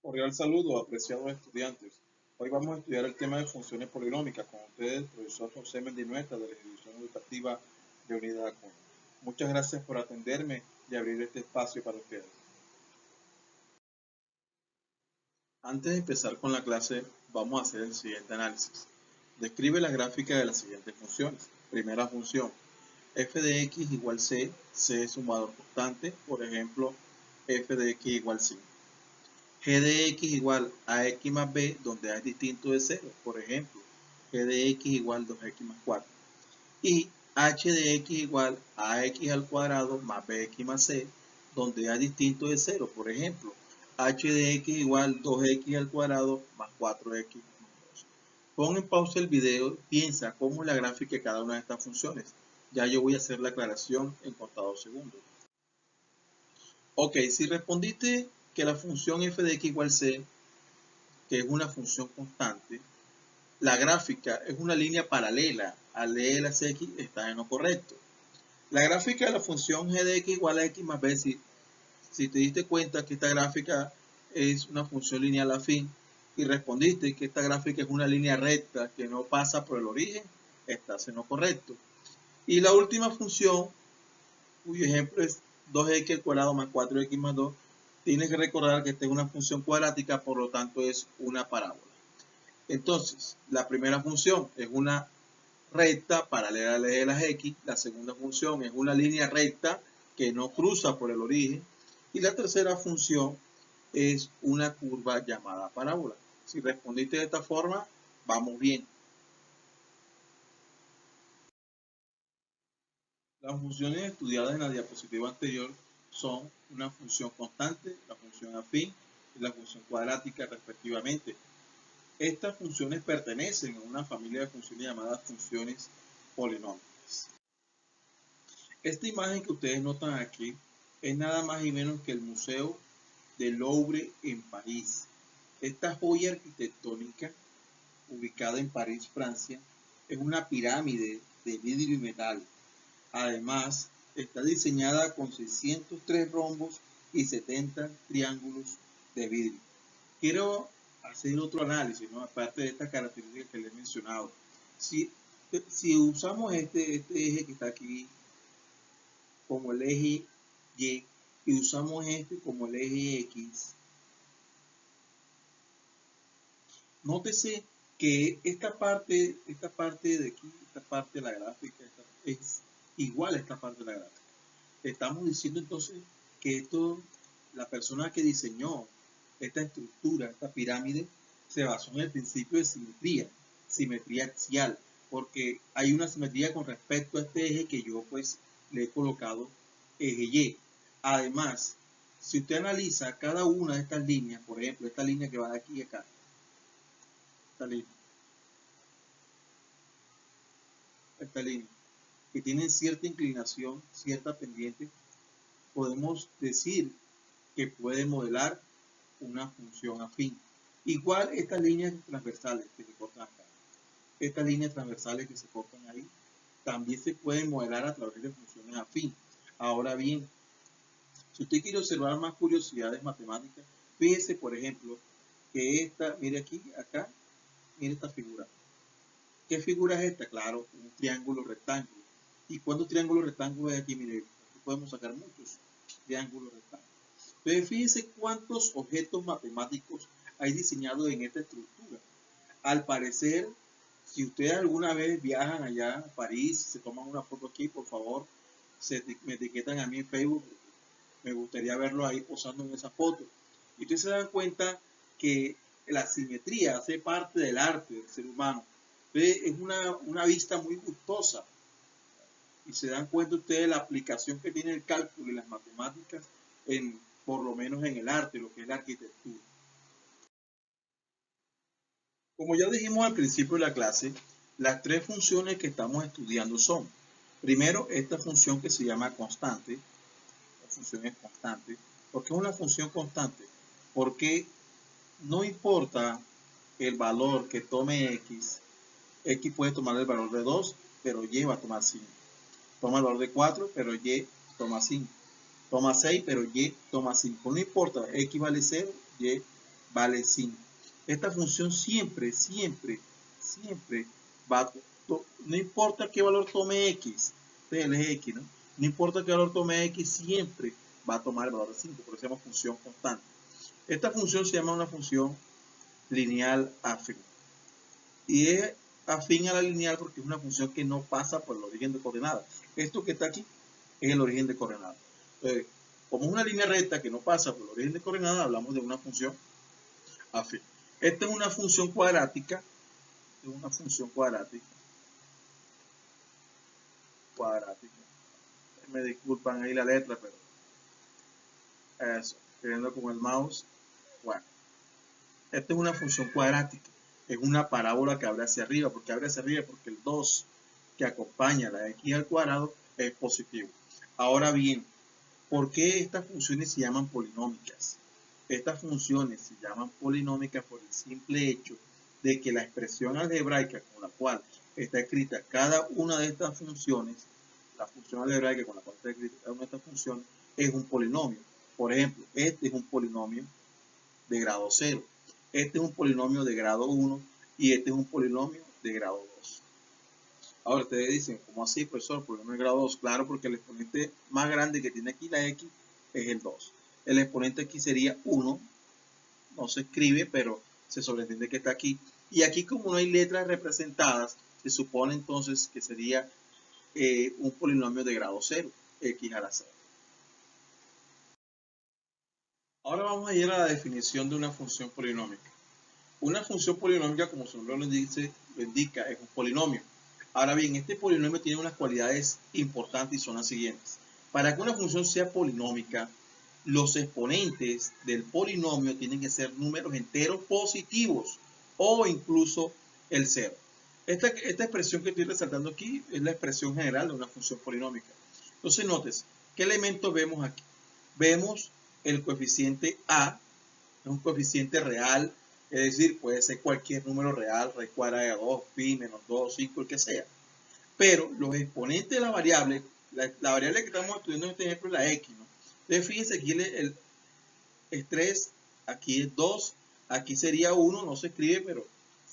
Cordial saludo, apreciados estudiantes. Hoy vamos a estudiar el tema de funciones polinómicas con ustedes, el profesor José Mendinueta de la Institución Educativa de Unidad Acuña. Muchas gracias por atenderme y abrir este espacio para ustedes. Antes de empezar con la clase, vamos a hacer el siguiente análisis. Describe la gráfica de las siguientes funciones. Primera función, f de x igual c, c es un valor constante, por ejemplo, f de x igual 5. G de x igual a x más b, donde a es distinto de 0, por ejemplo, g de x igual 2x más 4. Y h de x igual a x al cuadrado más bx más c, donde a es distinto de 0, por ejemplo, h de x igual 2x al cuadrado más 4x más 2. Pon en pausa el video, piensa cómo es la gráfica de cada una de estas funciones. Ya yo voy a hacer la aclaración en contados segundos. Ok, si respondiste que la función f de x igual c, que es una función constante, la gráfica es una línea paralela al de las x, está en lo correcto. La gráfica de la función g de x igual a x más b, si te diste cuenta que esta gráfica es una función lineal afín y respondiste que esta gráfica es una línea recta que no pasa por el origen, estás en lo correcto. Y la última función, cuyo ejemplo es 2x al cuadrado más 4x más 2, tienes que recordar que esta es una función cuadrática, por lo tanto es una parábola. Entonces, la primera función es una recta paralela al eje de las x, la segunda función es una línea recta que no cruza por el origen, y la tercera función es una curva llamada parábola. Si respondiste de esta forma, vamos bien. Las funciones estudiadas en la diapositiva anterior son una función constante, la función afín y la función cuadrática respectivamente. Estas funciones pertenecen a una familia de funciones llamadas funciones polinómicas. Esta imagen que ustedes notan aquí es nada más y menos que el Museo del Louvre en París. Esta joya arquitectónica, ubicada en París, Francia, es una pirámide de vidrio y metal. Además, está diseñada con 603 rombos y 70 triángulos de vidrio. Quiero hacer otro análisis, ¿no? Aparte de estas características que les he mencionado. Si usamos este eje que está aquí como el eje Y y usamos este como el eje X, nótese que esta parte de aquí, esta parte de la gráfica, es igual a esta parte de la gráfica. Estamos diciendo entonces que esto, la persona que diseñó esta estructura, esta pirámide, se basó en el principio de simetría axial, porque hay una simetría con respecto a este eje que yo pues le he colocado eje Y. Además, si usted analiza cada una de estas líneas, por ejemplo, esta línea que va de aquí a acá, esta línea, que tienen cierta inclinación, cierta pendiente, podemos decir que puede modelar una función afín. Igual estas líneas transversales que se cortan acá, estas líneas transversales que se cortan ahí, también se pueden modelar a través de funciones afín. Ahora bien, si usted quiere observar más curiosidades matemáticas, fíjese, por ejemplo, que esta, mire aquí, acá, mire esta figura. ¿Qué figura es esta? Claro, un triángulo rectángulo. ¿Y cuántos triángulos rectángulos hay aquí? Mire, aquí podemos sacar muchos triángulos rectángulos. Entonces, fíjense cuántos objetos matemáticos hay diseñados en esta estructura. Al parecer, si ustedes alguna vez viajan allá a París, se toman una foto aquí, por favor, me etiquetan a mí en Facebook. Me gustaría verlos ahí posando en esa foto. Y ustedes se dan cuenta que la simetría hace parte del arte del ser humano. Entonces, es una vista muy gustosa. Y se dan cuenta ustedes de la aplicación que tiene el cálculo y las matemáticas, por lo menos en el arte, lo que es la arquitectura. Como ya dijimos al principio de la clase, las tres funciones que estamos estudiando son, primero, esta función que se llama constante. La función es constante. ¿Por qué es una función constante? Porque no importa el valor que tome x, x puede tomar el valor de 2, pero y va a tomar 5. Toma el valor de 4, pero y toma 5. Toma 6, pero y toma 5. No importa, x vale 0, y vale 5. Esta función siempre va, no importa qué valor tome x, este es el eje x, ¿no? No importa qué valor tome x, siempre va a tomar el valor de 5, por eso se llama función constante. Esta función se llama una función lineal afín. Y es afín a la lineal porque es una función que no pasa por el origen de coordenadas. Esto que está aquí es el origen de coordenadas. Entonces, como es una línea recta que no pasa por el origen de coordenadas, hablamos de una función afín. Esta es una función cuadrática. Es una función cuadrática. Me disculpan ahí la letra, pero eso, escribiendo con el mouse. Bueno, esta es una función cuadrática. Es una parábola que abre hacia arriba. ¿Por qué abre hacia arriba? Porque el 2 que acompaña a la x al cuadrado es positivo. Ahora bien, ¿por qué estas funciones se llaman polinómicas? Estas funciones se llaman polinómicas por el simple hecho de que la expresión algebraica con la cual está escrita cada una de estas funciones, la función algebraica con la cual está escrita cada una de estas funciones, es un polinomio. Por ejemplo, este es un polinomio de grado 0, este es un polinomio de grado 1 y este es un polinomio de grado 2. Ahora ustedes dicen, ¿cómo así, profesor? Polinomio de grado 2. Claro, porque el exponente más grande que tiene aquí la x es el 2. El exponente aquí sería 1, no se escribe, pero se sobreentiende que está aquí. Y aquí, como no hay letras representadas, se supone entonces que sería un polinomio de grado 0, x a la 0. Ahora vamos a ir a la definición de una función polinómica. Una función polinómica, como su nombre lo indica, es un polinomio. Ahora bien, este polinomio tiene unas cualidades importantes y son las siguientes. Para que una función sea polinómica, los exponentes del polinomio tienen que ser números enteros positivos o incluso el cero. Esta expresión que estoy resaltando aquí es la expresión general de una función polinómica. Entonces, notes, ¿qué elementos vemos aquí? Vemos el coeficiente A, es un coeficiente real, es decir, puede ser cualquier número real, raíz cuadrada de 2, pi, menos 2, 5, el que sea. Pero los exponentes de la variable, la variable que estamos estudiando en este ejemplo es la x, ¿no? Entonces, fíjense aquí es 3, aquí es 2, aquí sería 1, no se escribe, pero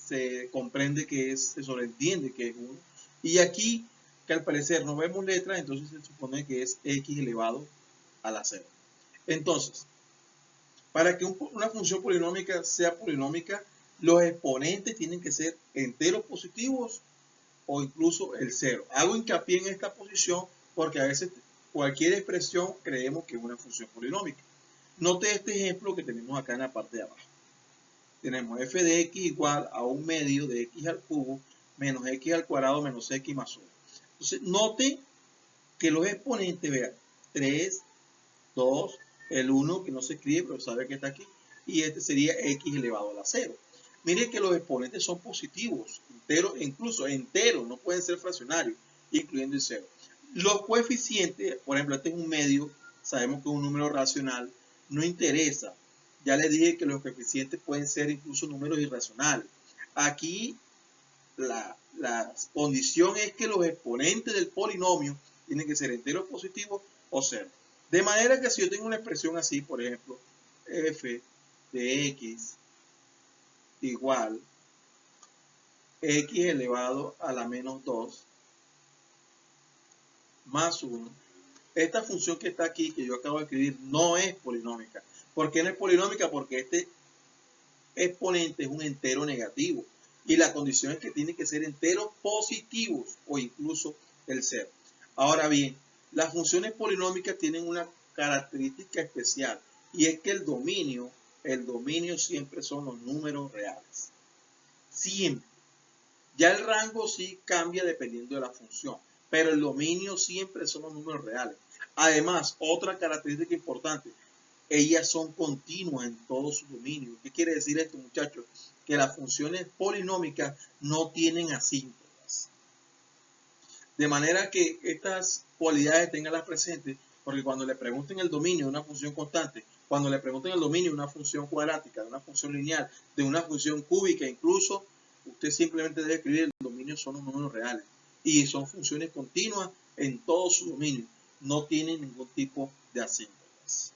se comprende que se sobreentiende que es 1. Y aquí, que al parecer no vemos letras, entonces se supone que es x elevado a la 0. Entonces, para que una función polinómica sea polinómica, los exponentes tienen que ser enteros positivos o incluso el 0. Hago hincapié en esta posición porque a veces cualquier expresión creemos que es una función polinómica. Note este ejemplo que tenemos acá en la parte de abajo. Tenemos f de x igual a un medio de x al cubo menos x al cuadrado menos x más 1. Entonces, note que los exponentes, vean, 3, 2, el 1 que no se escribe, pero sabe que está aquí, y este sería x elevado a la 0. Miren que los exponentes son positivos, enteros, incluso enteros, no pueden ser fraccionarios, incluyendo el 0. Los coeficientes, por ejemplo, este es un medio, sabemos que es un número racional, no interesa. Ya les dije que los coeficientes pueden ser incluso números irracionales. Aquí la condición es que los exponentes del polinomio tienen que ser enteros positivos o 0. De manera que si yo tengo una expresión así, por ejemplo, f de x igual x elevado a la menos 2 más 1, esta función que está aquí, que yo acabo de escribir, no es polinómica. ¿Por qué no es polinómica? Porque este exponente es un entero negativo. Y la condición es que tiene que ser enteros positivos o incluso el 0. Ahora bien, las funciones polinómicas tienen una característica especial y es que el dominio siempre son los números reales. Siempre. Ya el rango sí cambia dependiendo de la función, pero el dominio siempre son los números reales. Además, otra característica importante, ellas son continuas en todo su dominio. ¿Qué quiere decir esto, muchachos? Que las funciones polinómicas no tienen asíntotas. De manera que estas cualidades tenganlas presentes, porque cuando le pregunten el dominio de una función constante, cuando le pregunten el dominio de una función cuadrática, de una función lineal, de una función cúbica, incluso, usted simplemente debe escribir el dominio son los números reales. Y son funciones continuas en todo su dominio. No tienen ningún tipo de asíntotas.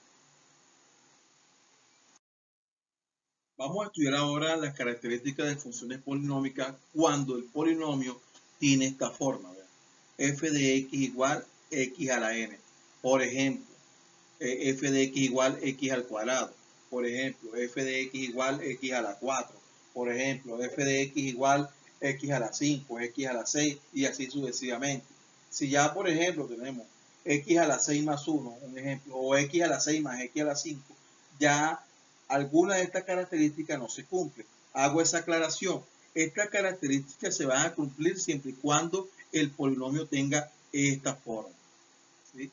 Vamos a estudiar ahora las características de funciones polinómicas cuando el polinomio tiene esta forma. ¿Verdad? F de x igual x a la n. Por ejemplo, f de x igual x al cuadrado. Por ejemplo, f de x igual x a la 4. Por ejemplo, f de x igual x a la 5, x a la 6 y así sucesivamente. Si ya, por ejemplo, tenemos x a la 6 más 1, un ejemplo, o x a la 6 más x a la 5, ya alguna de estas características no se cumple. Hago esa aclaración. Estas características se van a cumplir siempre y cuando el polinomio tenga esta forma. ¿Sí?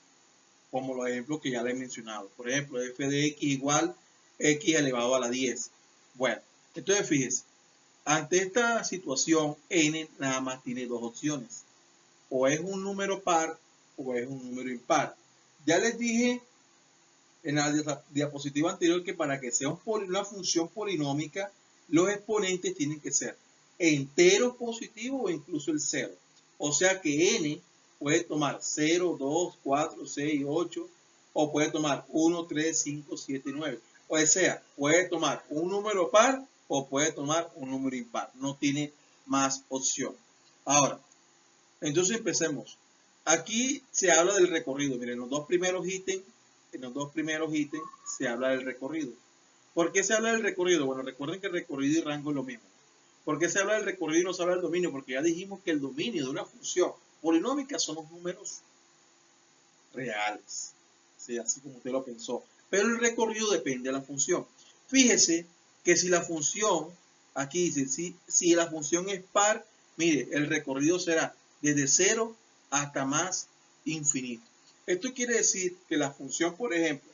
Como los ejemplos que ya les he mencionado. Por ejemplo, f de x igual x elevado a la 10. Bueno, entonces fíjense, ante esta situación, n nada más tiene dos opciones. O es un número par o es un número impar. Ya les dije en la diapositiva anterior que para que sea una función polinómica, los exponentes tienen que ser enteros positivos o incluso el 0. O sea que n puede tomar 0, 2, 4, 6, 8, o puede tomar 1, 3, 5, 7, 9. O sea, puede tomar un número par o puede tomar un número impar. No tiene más opción. Ahora, entonces empecemos. Aquí se habla del recorrido. Miren, en los dos primeros ítems se habla del recorrido. ¿Por qué se habla del recorrido? Bueno, recuerden que recorrido y rango es lo mismo. ¿Por qué se habla del recorrido y no se habla del dominio? Porque ya dijimos que el dominio de una función polinómica son los números reales. ¿Sí? Así como usted lo pensó. Pero el recorrido depende de la función. Fíjese que si la función, aquí dice, si la función es par, mire, el recorrido será desde 0 hasta más infinito. Esto quiere decir que la función, por ejemplo,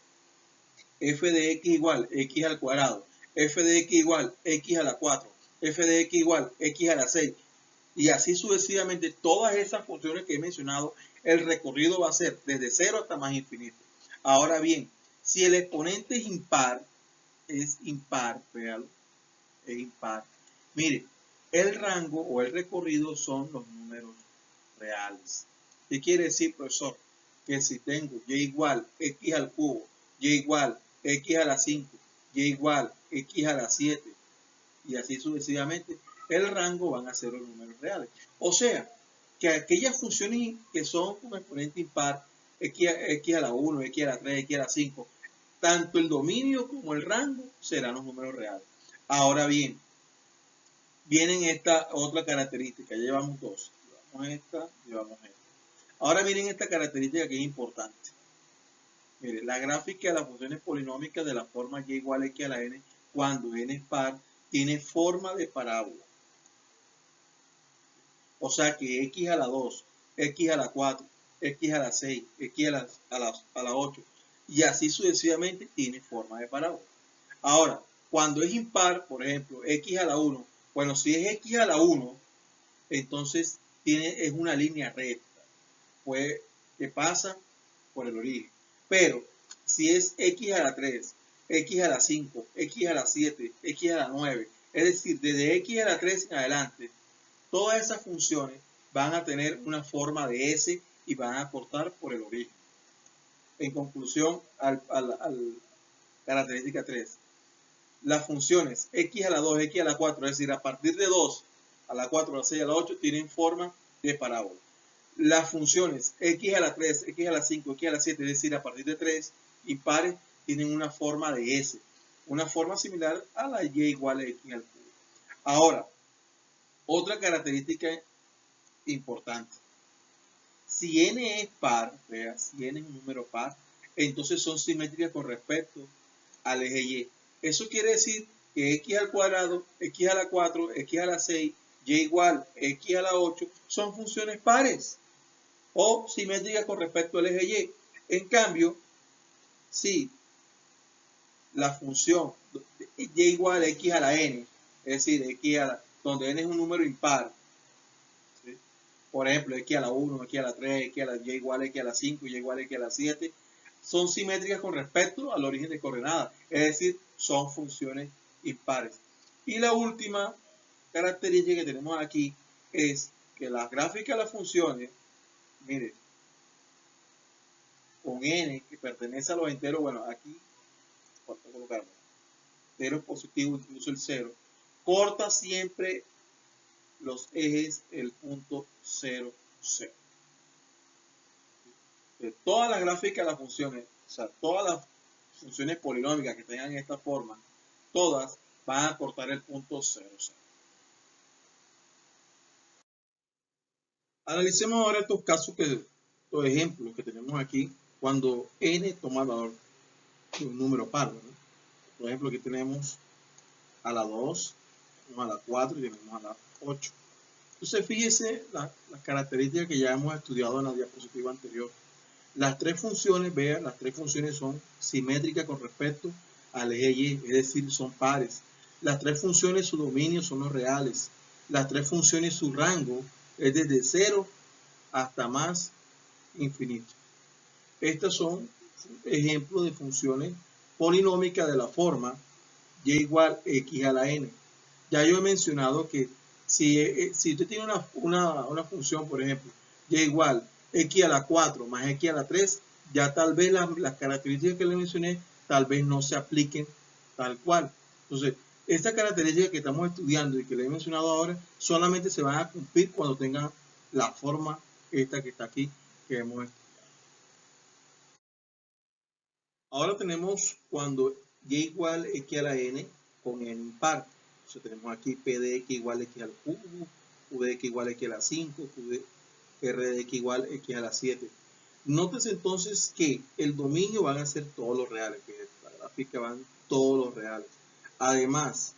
f de x igual x al cuadrado, f de x igual x a la 4, f de x igual x a la 6, y así sucesivamente, todas esas funciones que he mencionado, el recorrido va a ser desde 0 hasta más infinito. Ahora bien, si el exponente es impar, véalo, es impar. Mire, el rango o el recorrido son los números reales. ¿Qué quiere decir, profesor? Que si tengo y igual x al cubo, y igual x a la 5, y igual x a la 7, y así sucesivamente, el rango van a ser los números reales. O sea, que aquellas funciones que son con exponente impar, x a la 1, x a la 3, x a la 5, tanto el dominio como el rango serán los números reales. Ahora bien, vienen esta otra característica, llevamos dos, llevamos esta, llevamos esta. Ahora miren esta característica que es importante. Mire, la gráfica de las funciones polinómicas de la forma y igual a x a la n, cuando n es par, tiene forma de parábola. O sea que x a la 2, x a la 4, x a la 6, x a la 8, y así sucesivamente tiene forma de parábola. Ahora, cuando es impar, por ejemplo, x a la 1, bueno, si es x a la 1, entonces es una línea recta, pues, que pasa por el origen. Pero si es x a la 3, x a la 5, x a la 7, x a la 9, es decir, desde x a la 3 en adelante, todas esas funciones van a tener una forma de S y van a cortar por el origen. En conclusión, característica 3. Las funciones x a la 2, x a la 4, es decir, a partir de 2 a la 4, a la 6, a la 8, tienen forma de parábola. Las funciones x a la 3, x a la 5, x a la 7, es decir, a partir de 3 impares, tienen una forma de S. Una forma similar a la y igual a x al cubo. Ahora, otra característica importante. Si n es par, vea, si n es un número par, entonces son simétricas con respecto al eje y. Eso quiere decir que x al cuadrado, x a la 4, x a la 6, y igual x a la 8 son funciones pares o simétricas con respecto al eje y. En cambio, si la función y igual x a la n, es decir, donde n es un número impar, ¿sí? Por ejemplo, x a la 1, x a la 3, x a la y igual x a la 5, y igual x a la 7, son simétricas con respecto al origen de coordenadas, es decir, son funciones impares. Y la última característica que tenemos aquí es que las gráficas de las funciones, mire, con n que pertenece a los enteros, bueno, aquí, ¿cuánto colocarlo? enteros positivos, incluso el 0, corta siempre los ejes el punto 0, 0. De todas las gráficas de las funciones, o sea, todas las funciones polinómicas que tengan esta forma, todas van a cortar el punto 0, 0. Analicemos ahora estos casos, estos ejemplos que tenemos aquí, cuando n toma el valor de un número par, ¿no? Por ejemplo, aquí tenemos a la 2, tenemos a la 4 y tenemos a la 8. Entonces, fíjese las características que ya hemos estudiado en la diapositiva anterior. Las tres funciones, vean, las tres funciones son simétricas con respecto al eje Y, es decir, son pares. Las tres funciones, su dominio son los reales. Las tres funciones, su rango es desde 0 hasta más infinito. Estos son ejemplos de funciones polinómicas de la forma y igual x a la n. Ya yo he mencionado que si usted tiene una función, por ejemplo, y igual x a la 4 más x a la 3, ya tal vez las características que le mencioné tal vez no se apliquen tal cual. Entonces, estas características que estamos estudiando y que le he mencionado ahora solamente se van a cumplir cuando tengan la forma esta que está aquí que hemos estudiado. Ahora tenemos cuando y igual x a la n con n impar. Entonces tenemos aquí p de x igual x al cubo, q de x igual x a la 5, r de x igual x a la 7. Nótese entonces que el dominio van a ser todos los reales, que la gráfica van todos los reales. Además,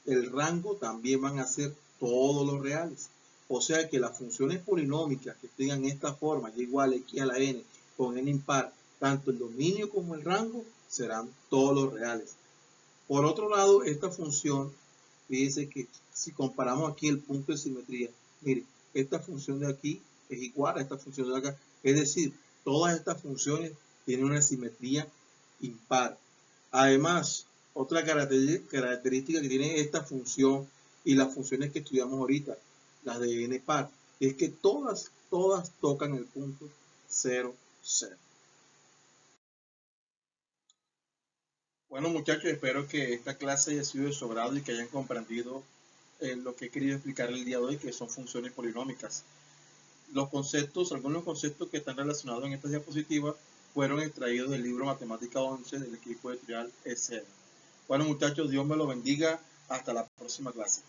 el rango también van a ser todos los reales. O sea que las funciones polinómicas que tengan esta forma, y igual x a la n con n impar, tanto el dominio como el rango serán todos los reales. Por otro lado, esta función, fíjense que si comparamos aquí el punto de simetría, mire, esta función de aquí es igual a esta función de acá. Es decir, todas estas funciones tienen una simetría impar. Además, otra característica que tiene esta función y las funciones que estudiamos ahorita, las de n par, es que todas tocan el punto 0, 0. Bueno, muchachos, espero que esta clase haya sido de su agrado y que hayan comprendido lo que he querido explicar el día de hoy, que son funciones polinómicas. Los conceptos, algunos conceptos que están relacionados en esta diapositiva fueron extraídos del libro Matemática 11 del equipo editorial SM. Bueno, muchachos, Dios me lo bendiga. Hasta la próxima clase.